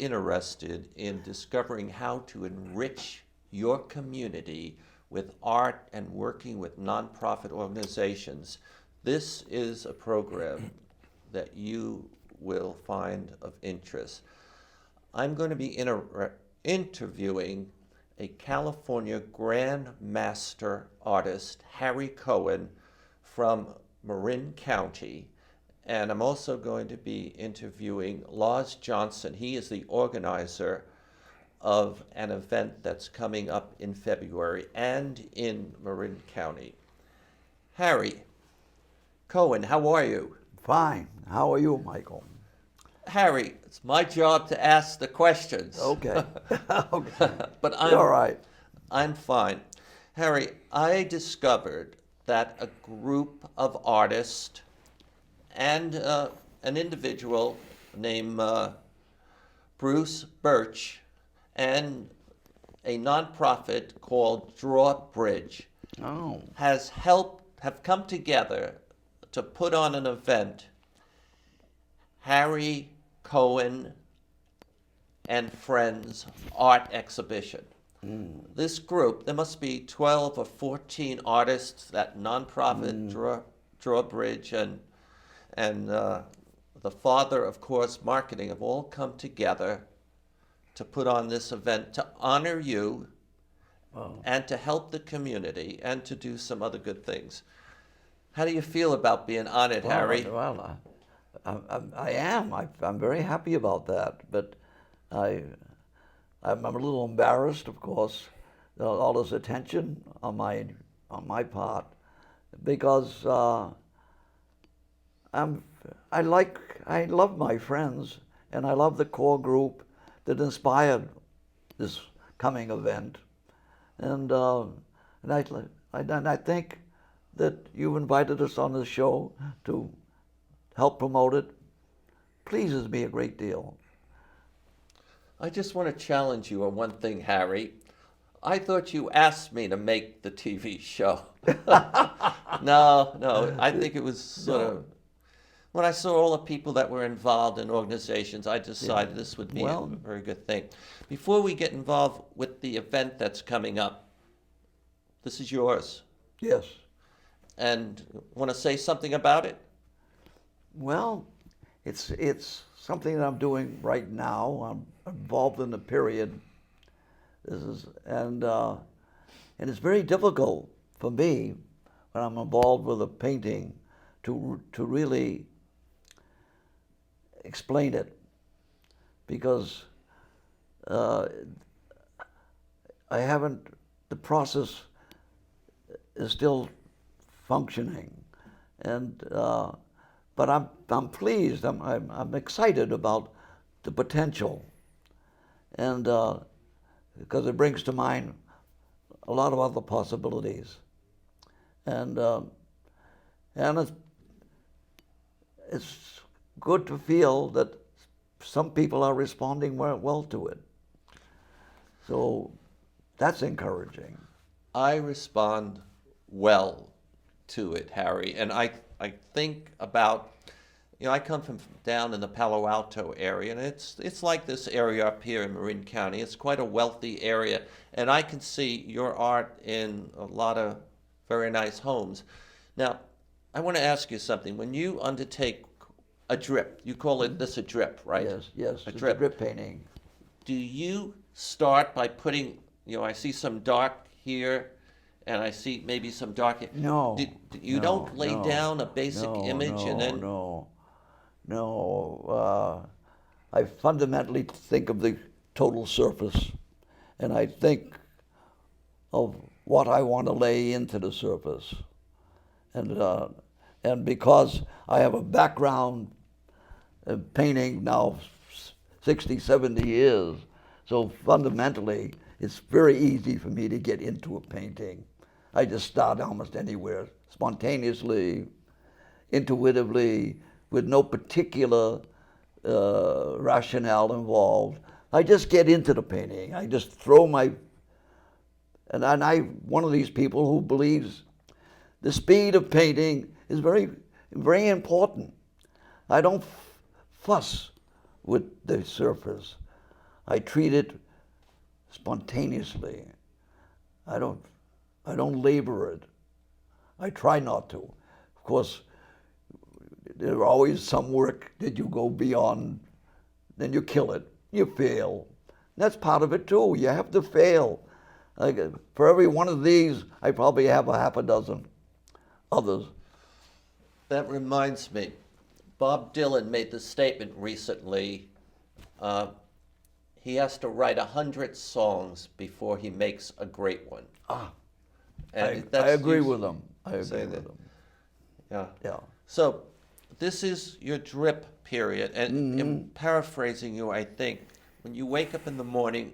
interested in discovering how to enrich your community with art and working with nonprofit organizations, this is a program that you will find of interest. I'm going to be interviewing a California Grand Master artist, Harry Cohen, from Marin County. And I'm also going to be interviewing Lars Johnson. He is the organizer of an event that's coming up in February and in Marin County. Harry Cohen, how are you? Fine. How are you, Michael? Harry, it's my job to ask the questions. Okay. Okay. But You're all right. I'm fine. Harry, I discovered that a group of artists and an individual named Bruce Birch and a nonprofit called Drawbridge have come together to put on an event, Harry Cohen and Friends Art Exhibition. This group, there must be 12 or 14 artists, that nonprofit Drawbridge and the father, of course, marketing, have all come together to put on this event to honor you and to help the community and to do some other good things. How do you feel about being honored, Harry? Well, I am. I'm very happy about that. But I'm a little embarrassed, of course, all this attention on my part, because I love my friends, and I love the core group that inspired this coming event, and I think that you invited us on the show to help promote it. Pleases me a great deal. I just want to challenge you on one thing, Harry. I thought you asked me to make the TV show. No, I think it was sort of, when I saw all the people that were involved in organizations, I decided this would be a very good thing. Before we get involved with the event that's coming up, this is yours. Yes. And want to say something about it? Well, it's something that I'm doing right now. I'm involved in the period. And it's very difficult for me when I'm involved with a painting to really explain it, because the process is still functioning, and but I'm pleased. I'm excited about the potential, and because it brings to mind a lot of other possibilities, and it's good to feel that some people are responding well to it. So that's encouraging. I respond well to it, Harry, and I think about, I come from down in the Palo Alto area, and it's like this area up here in Marin County. It's quite a wealthy area, and I can see your art in a lot of very nice homes. Now, I want to ask you something. When you undertake a drip, you call it this a drip, right? Yes, a drip painting. Do you start by putting, I see some dark here, and I see maybe some dark here. No. You don't lay down a basic image and then... No. I fundamentally think of the total surface, and I think of what I want to lay into the surface. And because I have a background painting now 60, 70 years, so fundamentally it's very easy for me to get into a painting. I just start almost anywhere, spontaneously, intuitively, with no particular rationale involved. I just get into the painting. I just throw my... And I'm one of these people who believes the speed of painting is very, very important. I don't fuss with the surface. I treat it spontaneously. I don't labor it. I try not to. Of course, there's always some work that you go beyond, then you kill it. You fail. That's part of it too. You have to fail. Like, for every one of these, I probably have a half a dozen others. That reminds me, Bob Dylan made the statement recently, he has to write 100 songs before he makes a great one. And I agree with them. I agree say with that. them. Yeah. Yeah. So this is your drip period, and in paraphrasing you, I think, when you wake up in the morning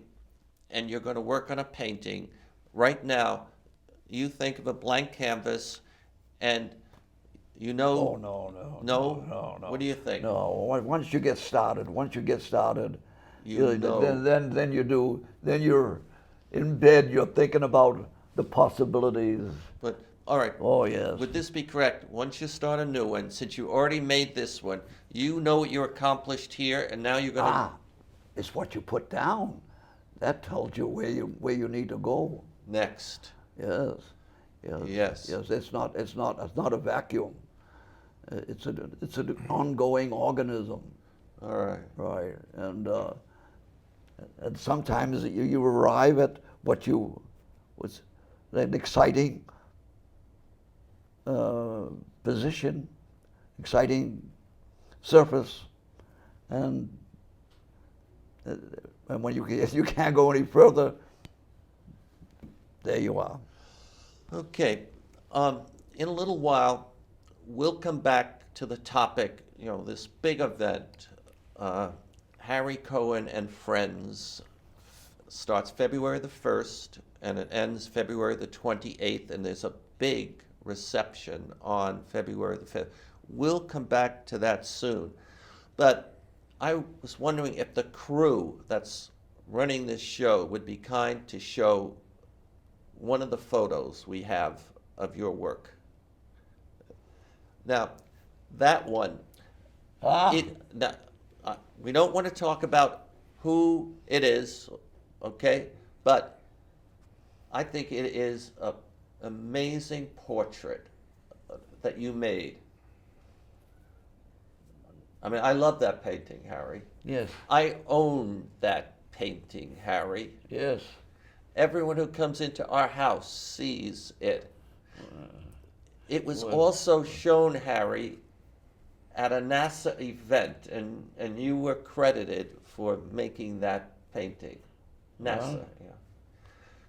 and you're going to work on a painting, right now, you think of a blank canvas, and you know. Oh no. No? What do you think? No. Once you get started, You know. then you do. Then you're in bed. You're thinking about the possibilities. But all right. Oh yes. Would this be correct? Once you start a new one, since you already made this one, you know what you accomplished here, and now you're going to. It's what you put down. That tells you where you need to go. Next. Yes. Yes. It's not a vacuum. It's an ongoing organism. All right. Right. And sometimes you arrive at what was an exciting position, exciting surface, and when if you can't go any further, there you are. Okay. In a little while, we'll come back to the topic, this big event, Harry Cohen and Friends, starts February the 1st, and it ends February the 28th, and there's a big reception on February the 5th. We'll come back to that soon. But I was wondering if the crew that's running this show would be kind to show one of the photos we have of your work. Now, that one, we don't want to talk about who it is, okay? But I think it is an amazing portrait that you made. I mean, I love that painting, Harry. Yes. I own that painting, Harry. Yes. Everyone who comes into our house sees it. It was also shown, Harry, at a NASA event, and you were credited for making that painting. NASA, yeah.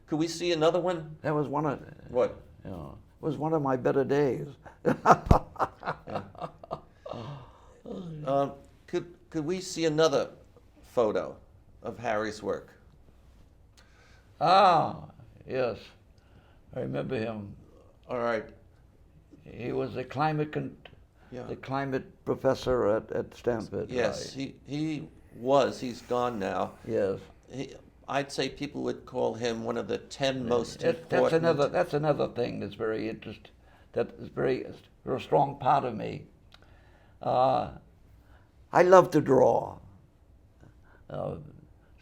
Could we see another one? That was one of What? it was one of my better days. Could we see another photo of Harry's work? Yes, I remember him. All right. He was the climate Yeah. the climate professor at Stanford. Yes, right? he was. He's gone now. Yes. I'd say people would call him one of the 10 most important. That's another thing that's very interesting. That is a strong part of me. I love to draw.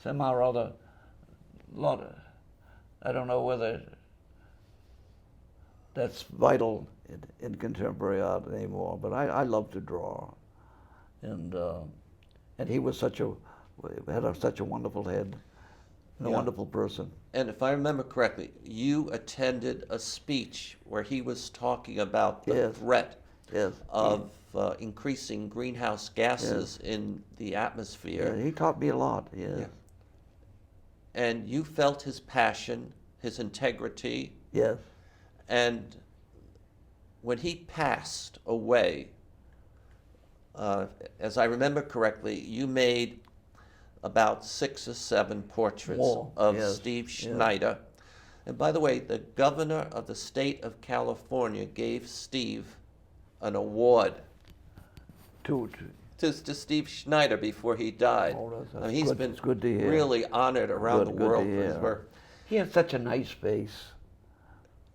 Somehow or other, I don't know whether that's vital in contemporary art anymore, but I love to draw, and he was such a wonderful head, and a wonderful person. And if I remember correctly, you attended a speech where he was talking about the threat of increasing greenhouse gases in the atmosphere. Yeah, he taught me a lot. Yes. Yeah. And you felt his passion, his integrity. Yes. And when he passed away, as I remember correctly, you made about 6 or 7 portraits of Steve Schneider. And by the way, the governor of the state of California gave Steve an award to Steve Schneider before he died. That's he's good. been It's good to hear. really honored around the world for his work. He had such a nice face.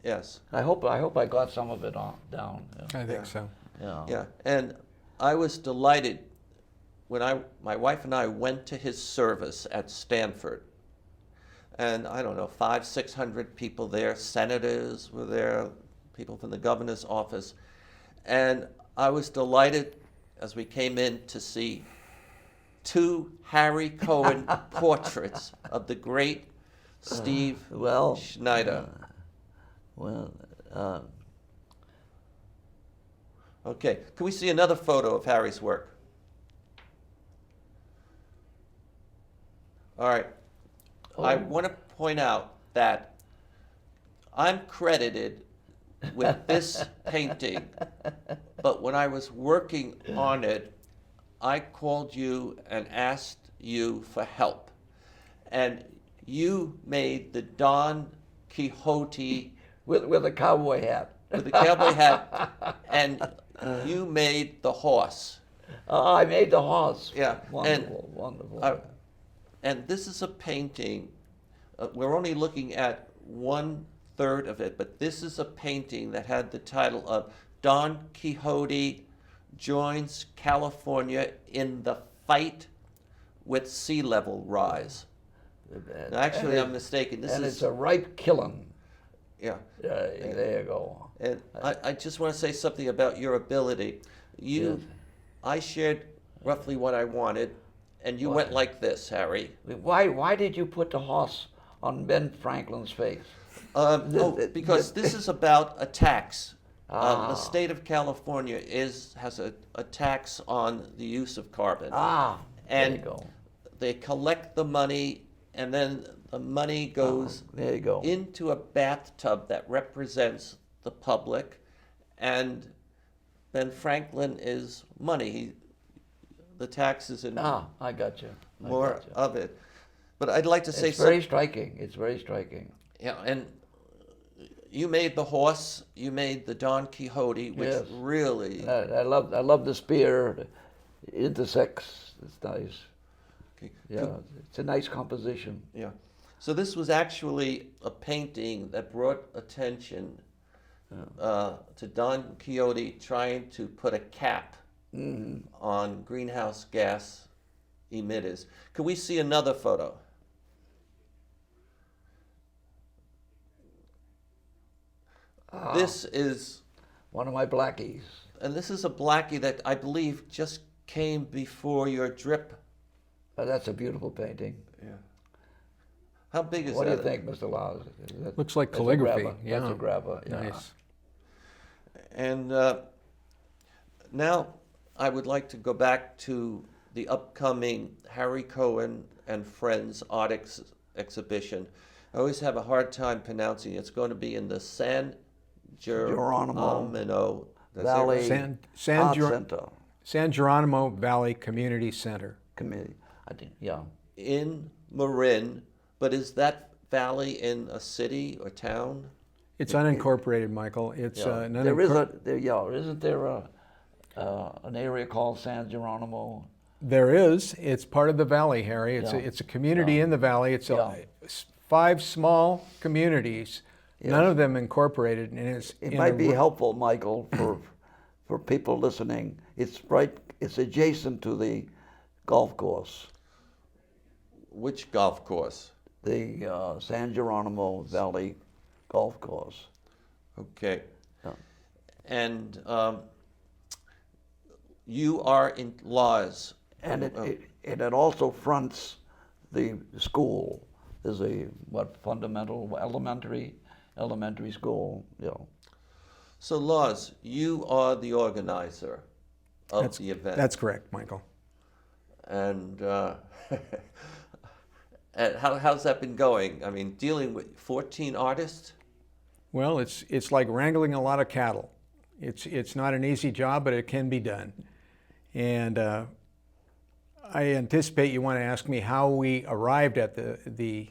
Yes. I hope I got some of it down. I think so. Yeah. Yeah, and I was delighted my wife and I went to his service at Stanford, and I don't know, 500-600 people there, senators were there, people from the governor's office, and I was delighted as we came in to see 2 Harry Cohen portraits of the great Steve Schneider. Okay, can we see another photo of Harry's work? All right. I want to point out that I'm credited with this painting, but when I was working on it, I called you and asked you for help. And you made the Don Quixote with a cowboy hat. With the cowboy hat, and you made the horse. I made the horse. Yeah, wonderful, wonderful. And this is a painting. We're only looking at 1/3 of it, but this is a painting that had the title of Don Quixote joins California in the fight with sea level rise. Now, actually, I'm mistaken. This is a ripe Killen. Yeah. There you go. And I just want to say something about your ability. I shared roughly what I wanted, and you went like this, Harry. Why did you put the horse on Ben Franklin's face? Because this is about a tax. The state of California has a tax on the use of carbon. There you go. They collect the money, and then the money goes there you go. into a bathtub that represents the public, and Ben Franklin is money. The taxes and I got you. More of it. But I'd like to say it's very striking. It's very striking. Yeah, and you made the horse. You made the Don Quixote, which really. I love the spear. It intersects. It's nice. Okay. Yeah, it's a nice composition. Yeah. So this was actually a painting that brought attention to Don Quixote trying to put a cap on greenhouse gas emitters. Could we see another photo? This is one of my blackies. And this is a blackie that I believe just came before your drip. That's a beautiful painting. Yeah. How big is that? What do you think, Mr. Lars? Looks like calligraphy. That's a grabber. Yeah. Nice. And now I would like to go back to the upcoming Harry Cohen and Friends art exhibition. I always have a hard time pronouncing it. It's going to be in the San Geronimo Valley Art Center. San Geronimo Valley Community Center. I think, yeah. In Marin, but is that valley in a city or town? It's unincorporated, Michael. It's isn't there an area called San Geronimo? There is. It's part of the valley, Harry. It's a community in the valley. It's 5 small communities, none of them incorporated. And it might be helpful, Michael, for people listening. It's adjacent to the golf course. Which golf course? The San Geronimo Valley golf course. Okay. Yeah. And you are in Lars. And it also fronts the school. There's a elementary school. So Lars, you are the organizer of the event. That's correct, Michael. And and how's that been going? I mean, dealing with 14 artists? Well, it's like wrangling a lot of cattle. It's not an easy job, but it can be done. And I anticipate you want to ask me how we arrived at the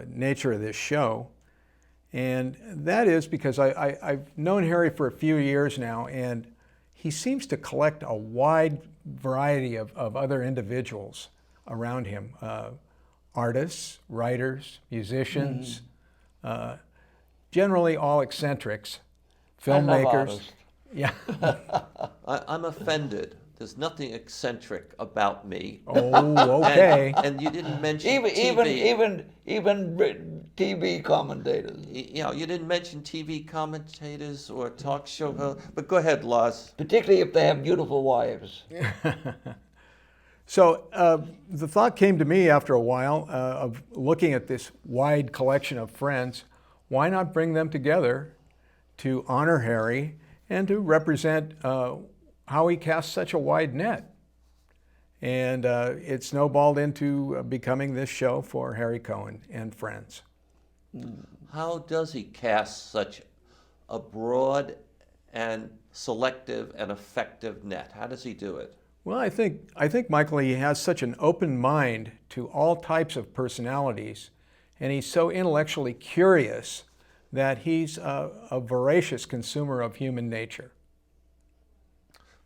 nature of this show. And that is because I've known Harry for a few years now, and he seems to collect a wide variety of other individuals around him. Artists, writers, musicians, generally all eccentrics, filmmakers. I love artists. Yeah. I'm offended there's nothing eccentric about me. Oh, okay. And you didn't mention Even TV. even TV commentators, You know, you didn't mention TV commentators or talk show hosts. But go ahead, Lars. particularly if they have beautiful wives. So the thought came to me after a while of looking at this wide collection of friends. Why not bring them together to honor Harry and to represent how he cast such a wide net? And it snowballed into becoming this show for Harry Cohen and friends. How does he cast such a broad and selective and effective net? How does he do it? Well, I think Michael, he has such an open mind to all types of personalities, and he's so intellectually curious that he's a voracious consumer of human nature.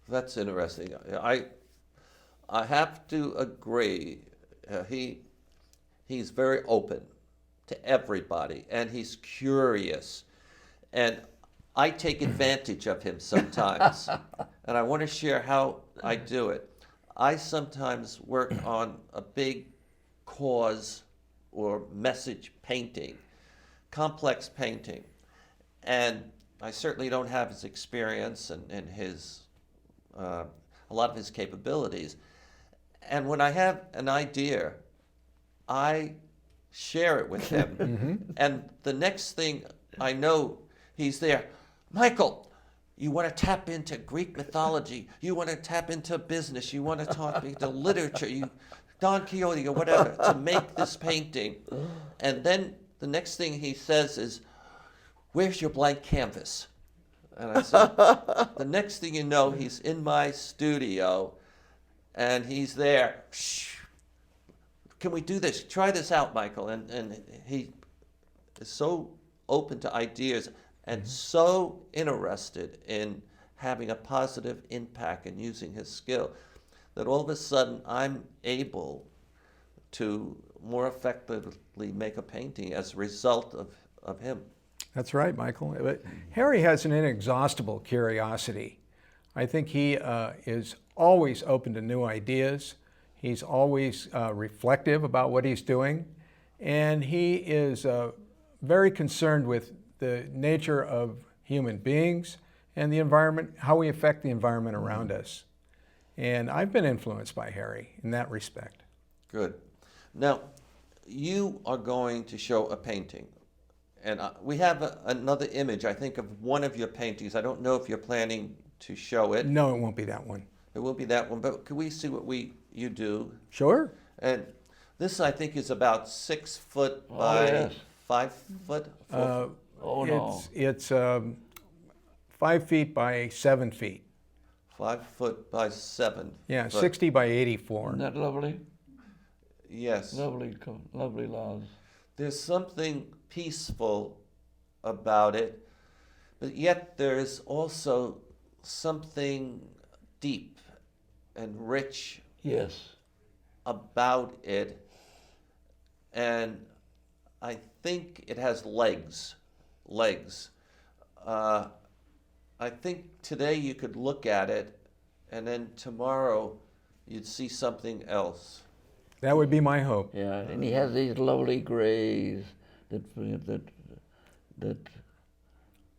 That's interesting. I have to agree. He's very open to everybody, and he's curious. And I take advantage of him sometimes, and I want to share how I do it. I sometimes work on a big cause or message painting, complex painting, and I certainly don't have his experience and his a lot of his capabilities. And when I have an idea, I share it with him, and the next thing I know, he's there. Michael, you want to tap into Greek mythology, you want to tap into business, you want to talk into literature, Don Quixote or whatever, to make this painting. And then the next thing he says is, where's your blank canvas? And I said, the next thing you know, he's in my studio, and he's there. Shh, can we do this? Try this out, Michael. And he is so open to ideas and so interested in having a positive impact and using his skill that all of a sudden I'm able to more effectively make a painting as a result of him. That's right, Michael. But Harry has an inexhaustible curiosity. I think he is always open to new ideas. He's always reflective about what he's doing. And he is very concerned with the nature of human beings and the environment, how we affect the environment around us. And I've been influenced by Harry in that respect. Good. Now, you are going to show a painting. And we have another image, I think, of one of your paintings. I don't know if you're planning to show it. No, it won't be that one. It will be that one, but can we see what you do? Sure. And this, I think, is about 6 foot by yes. 5 foot. Oh no. It's 5 feet by 7 feet. 5 foot by 7. Yeah, foot. 60 by 84. Isn't that lovely? Yes. Lovely, lovely, Lars. There's something peaceful about it, but yet there is also something deep and rich Yes. about it, and I think it has legs. I think today you could look at it, and then tomorrow you'd see something else. That would be my hope. Yeah, and he has these lovely grays that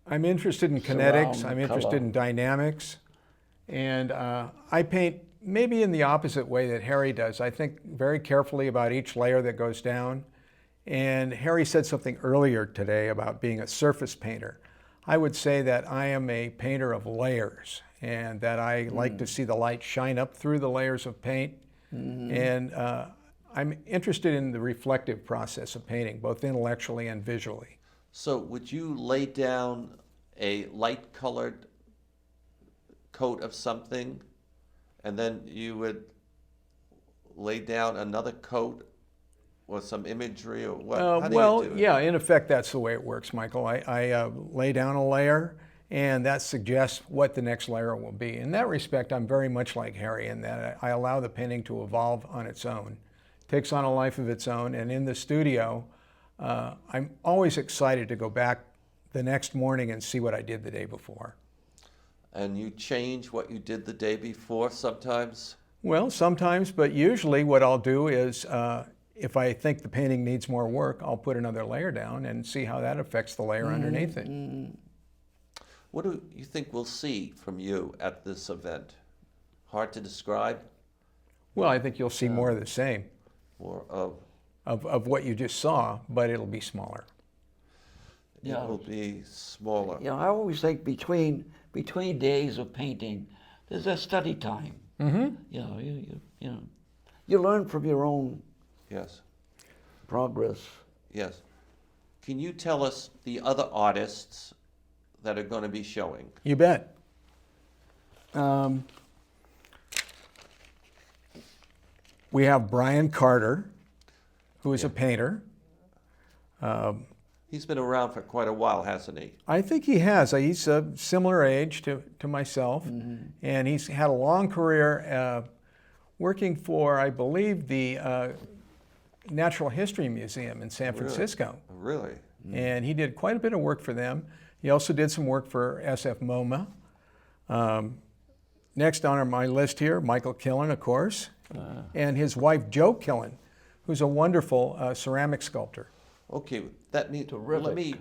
I'm interested in kinetics. Surround I'm interested color. in dynamics. And I paint maybe in the opposite way that Harry does. I think very carefully about each layer that goes down. And Harry said something earlier today about being a surface painter. I would say that I am a painter of layers, and that I like to see the light shine up through the layers of paint. And I'm interested in the reflective process of painting, both intellectually and visually. So would you lay down a light-colored coat of something, and then you would lay down another coat or some imagery, or what? How do Well, you do it? yeah, in effect, that's the way it works, Michael. I lay down a layer, and that suggests what the next layer will be. In that respect, I'm very much like Harry in that I allow the painting to evolve on its own. It takes on a life of its own, and in the studio, I'm always excited to go back the next morning and see what I did the day before. And you change what you did the day before sometimes? Well, sometimes, but usually what I'll do is if I think the painting needs more work, I'll put another layer down and see how that affects the layer underneath it. What do you think we'll see from you at this event? Hard to describe? Well, I think you'll see more of the same More of, of what you just saw, but it'll be smaller. Yeah. it will be smaller. You know, I always think between days of painting, there's a study time. Mm-hmm. You know, you learn from your own Yes, progress. yes. Can you tell us the other artists that are going to be showing? You bet. We have Brian Carter, who is a painter. He's been around for quite a while, hasn't he? I think he has. He's a similar age to myself, and he's had a long career working for, I believe, the Natural History Museum in San Francisco. Really? And he did quite a bit of work for them. He also did some work for SF MoMA. Next on my list here, Michael Killen, of course, and his wife, Jo Killen, who's a wonderful ceramic sculptor. Okay, let me Terrific.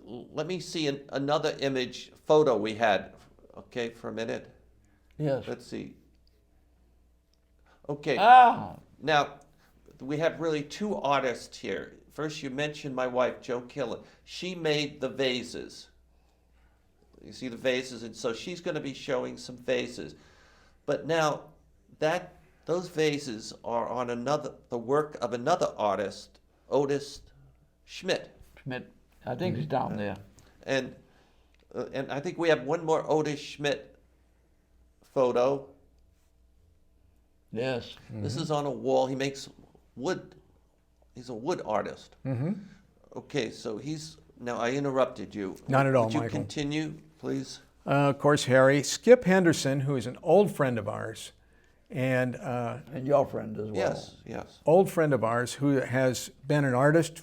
let me see another image photo we had. Okay, for a minute. Yes. Let's see. Okay. Ah, Now, we have really two artists here. First, you mentioned my wife, Jo Killen. She made the vases. You see the vases, and so she's going to be showing some vases. But now, those vases are on the work of another artist, Otis Schmidt. Schmidt, I think he's down there. And I think we have one more Otis Schmidt photo. Yes. This is on a wall. He makes wood. He's a wood artist. Okay, so now I interrupted you. Not at all, Would you Michael. continue, please? Of course, Harry. Skip Henderson, who is an old friend of ours, and And your friend as well. Yes, yes. old friend of ours who has been an artist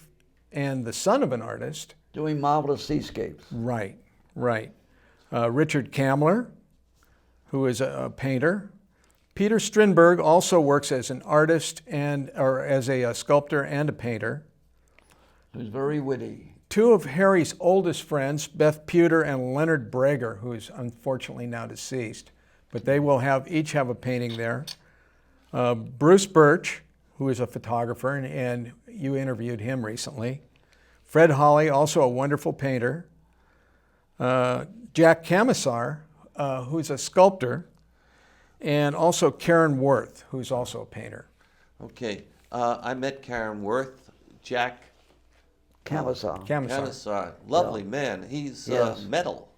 and the son of an artist. Doing marvelous seascapes. Right, right. Richard Kamler, who is a painter. Peter Strindberg also works as an artist or as a sculptor and a painter. Who's very witty. Two of Harry's oldest friends, Beth Pewter and Leonard Brager, who is unfortunately now deceased, but they will each have a painting there. Bruce Birch, who is a photographer, and you interviewed him recently. Fred Hawley, also a wonderful painter. Jack Camisar, who's a sculptor, and also Karen Worth, who's also a painter. Okay, I met Karen Worth, Jack Camisar. Camisar. Lovely man. He's Yes. metal.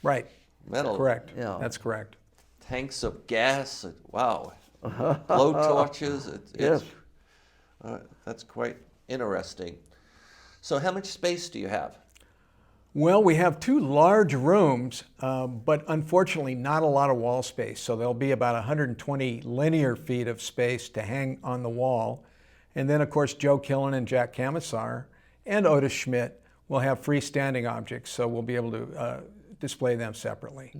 Right, Metal. correct. Yeah. That's correct. Tanks of gas. Wow. Blow torches. Yes. That's quite interesting. So how much space do you have? Well, we have two large rooms, but unfortunately not a lot of wall space. So there'll be about 120 linear feet of space to hang on the wall. And then, of course, Jo Killen and Jack Camisar and Otis Schmidt will have freestanding objects, so we'll be able to display them separately.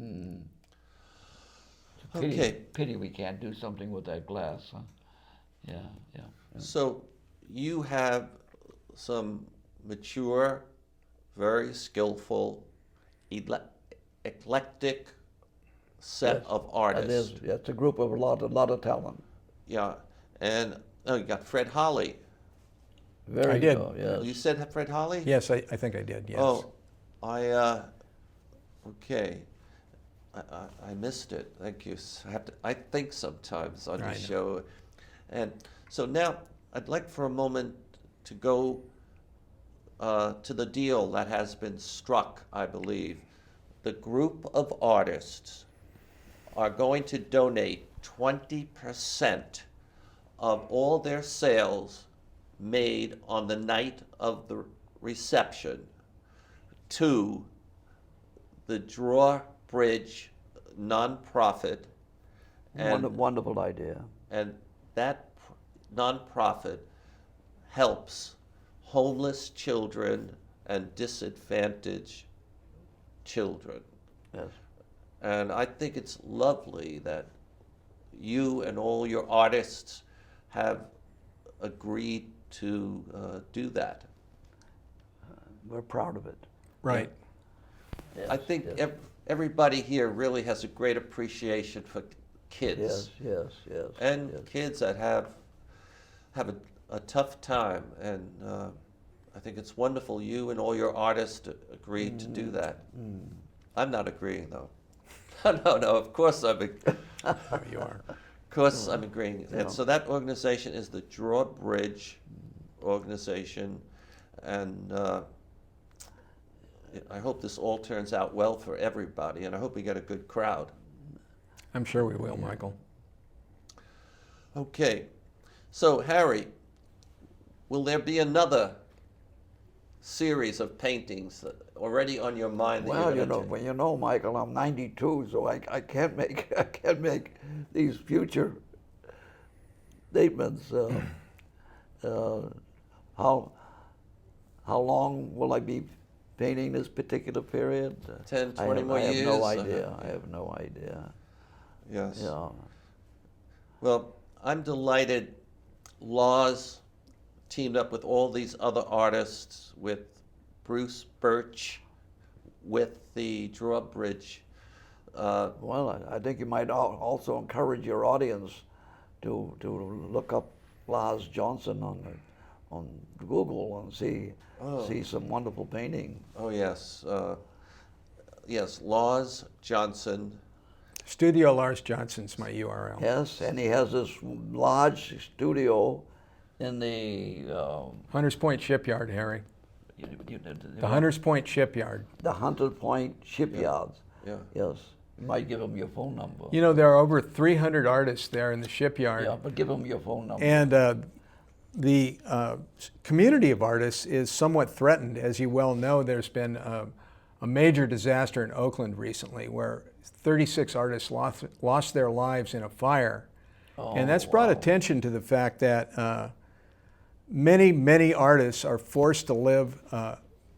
Okay. Pity we can't do something with that glass. Huh? Yeah, yeah. So you have some mature, very skillful, eclectic set Yes, of It artists. is. Yeah, it's a group of a lot of talent. Yeah, and you got Fred Hawley. Very I did. good. Yes. You said Fred Hawley? Yes, I think I did, yes. Oh, okay. I missed it. Thank you. I think sometimes on I the know. show. And so now I'd like for a moment to go to the deal that has been struck, I believe. The group of artists are going to donate 20% of all their sales made on the night of the reception to the Drawbridge nonprofit, Wonderful idea. and that nonprofit helps homeless children and disadvantaged children. Yes. And I think it's lovely that you and all your artists have agreed to do that. We're proud of it. Right. Yes, I think yes, everybody here really has a great appreciation for kids. yes. And yes. kids that have a tough time, and I think it's wonderful you and all your artists agreed to do that. I'm not agreeing though. No, of course You are. of course I'm agreeing. And so that organization is the Drawbridge organization, and I hope this all turns out well for everybody, and I hope we get a good crowd. I'm sure we will, Michael. Okay, so Harry, will there be another series of paintings already on your mind? That Well, you're gonna do? you know, Michael, I'm 92, so I can't make these future statements. How long will I be painting this particular period? 10, 20 more I have years? no idea. I have no idea. Yes. Yeah. Well, I'm delighted Lars teamed up with all these other artists, with Bruce Birch, with the Drawbridge. Well, I think you might also encourage your audience to look up Lars Johnson on Google and see some wonderful painting. Oh yes, yes, Lars Johnson. Studio Lars Johnson's my URL. Yes, and he has this large studio in the Hunters Point Shipyard, Harry. The Hunters Point Shipyard. the Hunter Point Shipyards. Yeah. Yes, you might give him your phone number. You know, there are over 300 artists there in the shipyard. Yeah, but give him your phone number. And the community of artists is somewhat threatened. As you well know, there's been a major disaster in Oakland recently where 36 artists lost their lives in a fire. And that's brought attention to the fact that many artists are forced to live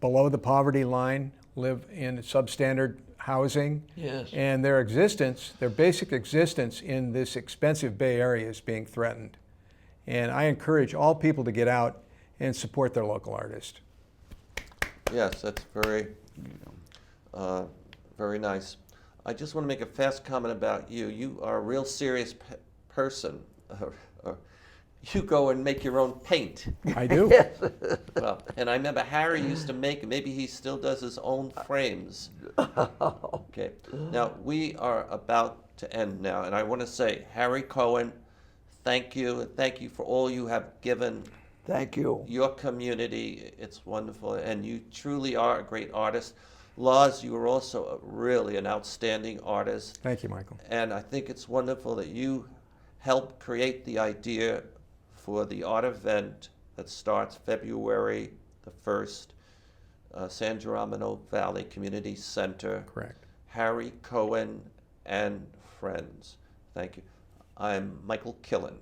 below the poverty line, live in substandard housing. Yes. And their existence, their basic existence in this expensive Bay Area is being threatened. And I encourage all people to get out and support their local artist. Yes, that's very, very nice. I just want to make a fast comment about you. You are a real serious person. You go and make your own paint. I do. Yes. Well, and I remember Harry used to make, maybe he still does his own frames. Okay, now we are about to end now, and I want to say, Harry Cohen, thank you. Thank you for all you have given Thank you. your community. It's wonderful, and you truly are a great artist. Lars, you are also really an outstanding artist. Thank you, Michael. And I think it's wonderful that you helped create the idea for the art event that starts February the 1st, San Geronimo Valley Community Center. Correct. Harry Cohen and friends. Thank you. I'm Michael Killen.